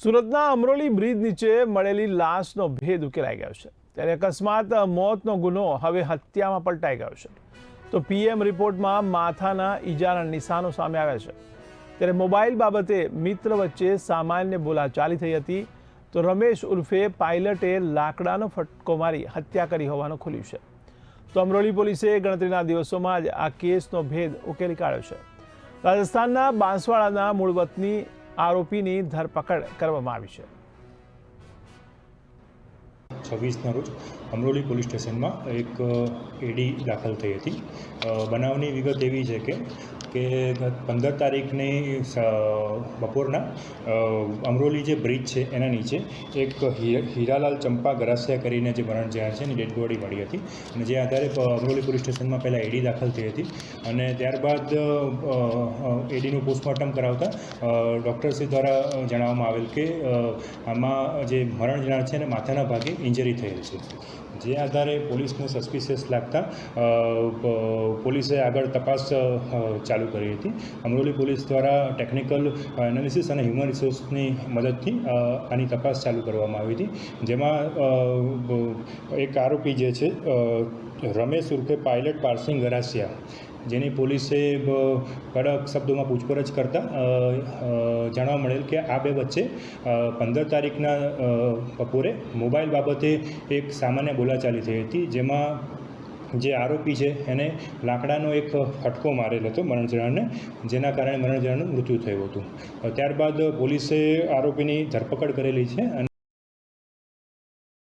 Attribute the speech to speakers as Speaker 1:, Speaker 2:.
Speaker 1: સુરતના અમરોલી બ્રિજ નીચે મળેલી લાશનો ભેદ ઉકેલાઈ ગયો છે, ત્યારે અકસ્માત મોતનો ગુનો હવે હત્યામાં પલટાઈ ગયો છે. તો પીએમ રિપોર્ટમાં માથાના ઈજાના નિશાનો સામે આવ્યા છે. ત્યારે મોબાઈલ બાબતે મિત્ર વચ્ચે સામાન્ય બોલાચાલી થઈ હતી. તો રમેશ ઉર્ફે પાયલટે લાકડાનો ફટકો મારી હત્યા કરી હોવાનું ખુલ્યું છે. તો અમરોલી પોલીસે ગણતરીના દિવસોમાં જ આ કેસનો ભેદ ઉકેલી કાઢ્યો છે. રાજસ્થાનના બાંસવાડાના મૂળ વતની આરોપીની ધરપકડ કરવામાં આવી છે.
Speaker 2: 26ના રોજ અમરોલી પોલીસ સ્ટેશનમાં એક એડી દાખલ થઈ હતી. બનાવની વિગત એવી છે કે 15 તારીખની બપોરના અમરોલી જે બ્રિજ છે એના નીચે એક હીરાલાલ ચંપા ગરાસિયા કરીને જે મરણ જનાર છે એની ડેડ બોડી મળી હતી, અને જે આધારે અમરોલી પોલીસ સ્ટેશનમાં પહેલાં એડી દાખલ થઈ હતી, અને ત્યારબાદ એડીનું પોસ્ટમોર્ટમ કરાવતા ડૉક્ટરશ્રી દ્વારા જણાવવામાં આવેલ કે આમાં જે મરણ જનાર છે એને માથાના ભાગે ઇન્જરી થયેલ છે. જે આધારે પોલીસને સસ્પિશિયસ લાગતા પોલીસે આગળ તપાસ ચાલુ કરી હતી. અમરોલી પોલીસ દ્વારા ટેકનિકલ એનાલિસિસ અને હ્યુમન રિસોર્સની મદદથી આની તપાસ ચાલુ કરવામાં આવી હતી, જેમાં એક આરોપી જે છે રમેશ ઉર્ફે પાયલટ પારસિંગ ગરાસિયા, જેની પોલીસે કડક શબ્દોમાં પૂછપરછ કરતાં જાણવા મળેલ કે આ બે વચ્ચે 15 તારીખના બપોરે મોબાઈલ બાબતે એક સામાન્ય બોલાચાલી થઈ હતી, જેમાં જે આરોપી છે એને લાકડાનો એક ફટકો મારેલ હતો મરણ જનારને, જેના કારણે મરણ જનારનું મૃત્યુ થયું હતું. ત્યારબાદ પોલીસે આરોપીની ધરપકડ કરેલી છે.